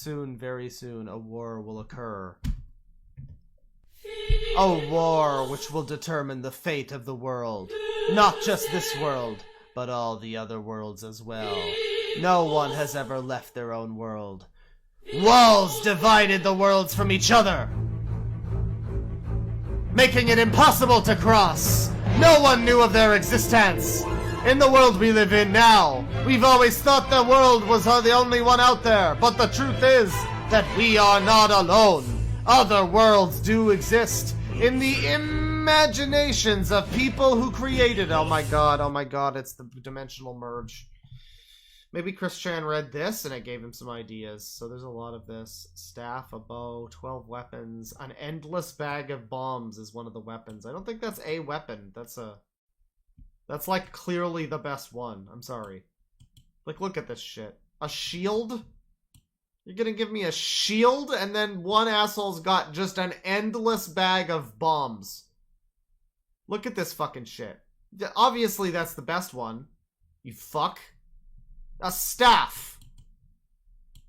soon, very soon, a war will occur. A war which will determine the fate of the world. Not just this world, but all the other worlds as well. No one has ever left their own world. Walls divided the worlds from each other, making it impossible to cross. No one knew of their existence. In the world we live in now, we've always thought the world was the only one out there, but the truth is that we are not alone. Other worlds do exist in the imaginations of people who created. Oh my god, it's the dimensional merge. Maybe Chris Chan read this and it gave him some ideas. So there's a lot of this. Staff, a bow, 12 weapons, an endless bag of bombs is one of the weapons. I don't think that's a weapon. That's like clearly the best one. I'm sorry. Like, look at this shit. A shield? You're gonna give me a shield and then one asshole's got just an endless bag of bombs. Look at this fucking shit. Obviously that's the best one. You fuck. A staff.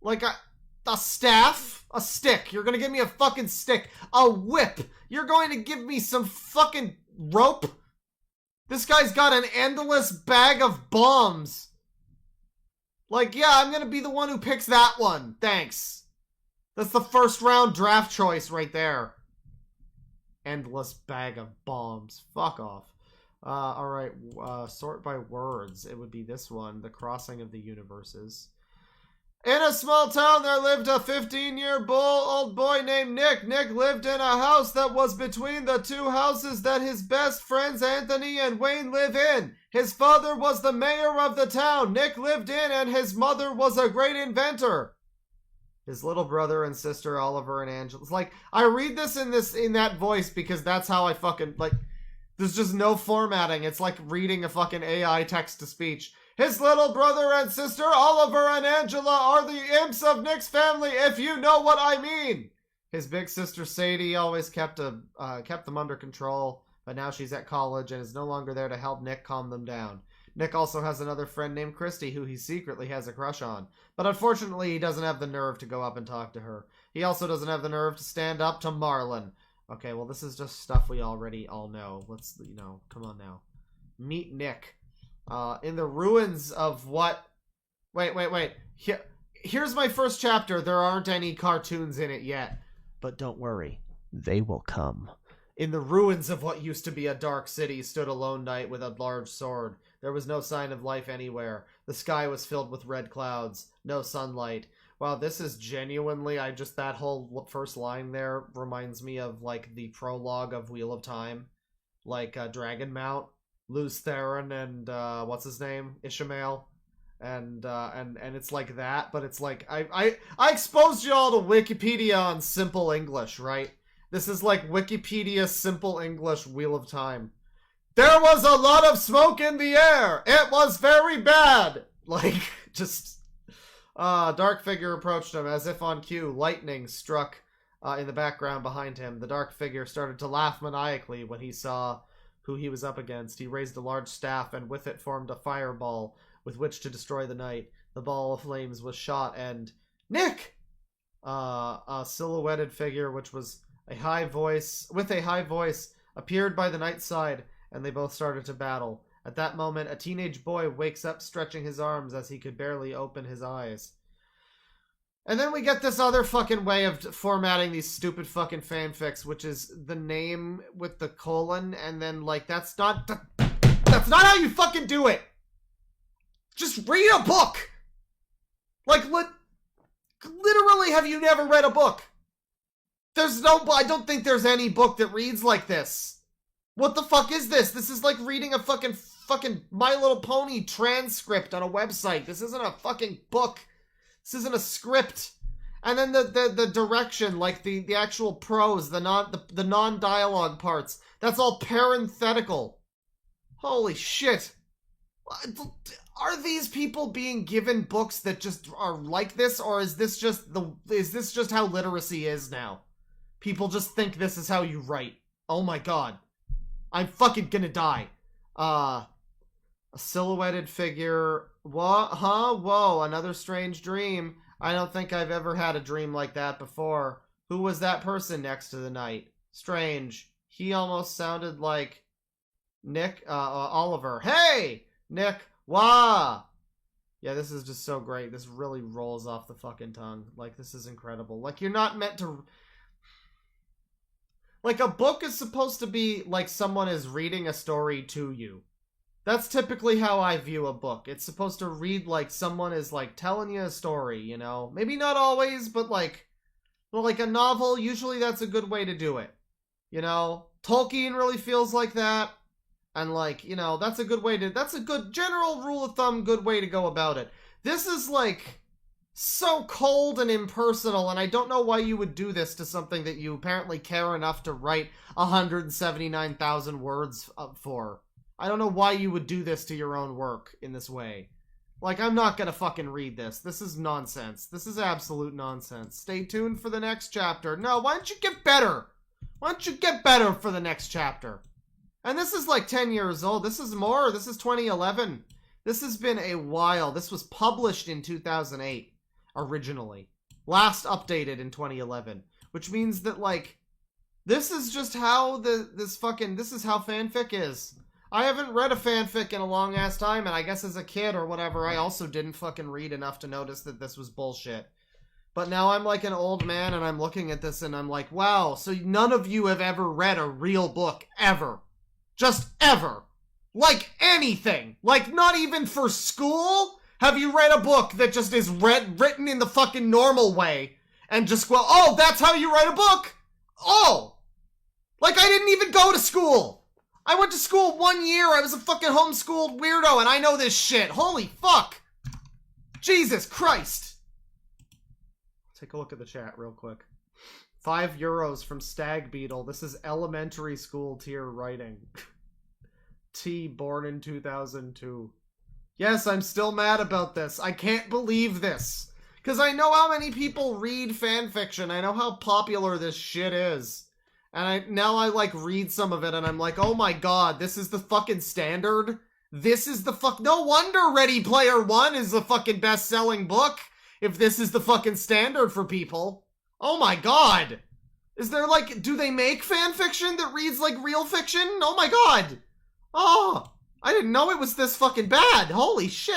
Like a staff? A stick. You're gonna give me a fucking stick. A whip. You're going to give me some fucking rope? This guy's got an endless bag of bombs. Like, yeah, I'm gonna be the one who picks that one. Thanks. That's the first round draft choice right there. Endless bag of bombs. Fuck off. Alright, sort by words. It would be this one, The Crossing of the Universes. In a small town there lived a 15-year old boy named Nick. Nick lived in a house that was between the two houses that his best friends Anthony and Wayne live in. His father was the mayor of the town Nick lived in, and his mother was a great inventor. His little brother and sister Oliver and Angela. It's like, I read this in that voice because that's how I fucking, like, there's just no formatting. It's like reading a fucking AI text-to-speech. His little brother and sister Oliver and Angela are the imps of Nick's family, if you know what I mean. His big sister Sadie always kept them under control, but now she's at college and is no longer there to help Nick calm them down. Nick also has another friend named Christy who he secretly has a crush on, but unfortunately he doesn't have the nerve to go up and talk to her. He also doesn't have the nerve to stand up to Marlon. Okay, well this is just stuff we already all know. Let's, come on now. Meet Nick. In the ruins of what... Wait. Here's my first chapter. There aren't any cartoons in it yet. But don't worry. They will come. In the ruins of what used to be a dark city stood a lone knight with a large sword. There was no sign of life anywhere. The sky was filled with red clouds. No sunlight. Wow, this is genuinely... that whole first line there reminds me of, like, the prologue of Wheel of Time. Like, Dragon Mount. Luz Theron and what's his name? Ishmael. And it's like that, but it's like I exposed y'all to Wikipedia on simple English, right? This is like Wikipedia simple English Wheel of Time. There was a lot of smoke in the air. It was very bad. Like, just dark figure approached him as if on cue. Lightning struck in the background behind him. The dark figure started to laugh maniacally when he saw who he was up against. He raised a large staff and with it formed a fireball with which to destroy the knight. The ball of flames was shot and... Nick! A silhouetted figure which was a high voice appeared by the knight's side, and they both started to battle. At that moment, a teenage boy wakes up stretching his arms as he could barely open his eyes. And then we get this other fucking way of formatting these stupid fucking fanfics, which is the name with the colon, and then, like, that's not how you fucking do it! Just read a book! Like, literally, have you never read a book? I don't think there's any book that reads like this. What the fuck is this? This is like reading a fucking My Little Pony transcript on a website. This isn't a fucking book. This isn't a script. And then the direction, like the actual prose, the non-dialogue parts, that's all parenthetical. Holy shit. Are these people being given books that just are like this, or is this just how literacy is now? People just think this is how you write. Oh my god. I'm fucking gonna die. A silhouetted figure. What? Huh? Whoa, another strange dream. I don't think I've ever had a dream like that before. Who was that person next to the knight? Strange. He almost sounded like Nick, Oliver. Hey! Nick, wah! Yeah, this is just so great. This really rolls off the fucking tongue. Like, this is incredible. Like, you're not meant to... Like, a book is supposed to be like someone is reading a story to you. That's typically how I view a book. It's supposed to read like someone is, like, telling you a story, you know? Maybe not always, but, like... Well, like a novel, usually that's a good way to do it. You know? Tolkien really feels like that. And, like, you know, that's a good way to... That's a good general rule of thumb, good way to go about it. This is, like... so cold and impersonal, and I don't know why you would do this to something that you apparently care enough to write 179,000 words up for. I don't know why you would do this to your own work in this way. Like, I'm not gonna fucking read this. This is nonsense. This is absolute nonsense. Stay tuned for the next chapter. No, why don't you get better? Why don't you get better for the next chapter? And this is like 10 years old. This is more. This is 2011. This has been a while. This was published in 2008. Originally. Last updated in 2011. Which means that, like, this is just how this is how fanfic is. I haven't read a fanfic in a long ass time, and I guess as a kid or whatever, I also didn't fucking read enough to notice that this was bullshit. But now I'm like an old man, and I'm looking at this, and I'm like, wow, so none of you have ever read a real book, ever. Just ever. Like anything. Like, not even for school? Have you read a book that just is written in the fucking normal way and just go, oh, that's how you write a book? Oh! Like, I didn't even go to school. I went to school 1 year. I was a fucking homeschooled weirdo and I know this shit. Holy fuck. Jesus Christ. Take a look at the chat real quick. €5 from Stag Beetle. This is elementary school tier writing. T, born in 2002. Yes, I'm still mad about this. I can't believe this. Because I know how many people read fanfiction. I know how popular this shit is. And now I, like, read some of it and I'm like, oh my god, this is the fucking standard? This is the no wonder Ready Player One is the fucking best-selling book, if this is the fucking standard for people. Oh my god. Is there, like, do they make fanfiction that reads like real fiction? Oh my god. Oh. I didn't know it was this fucking bad. Holy shit.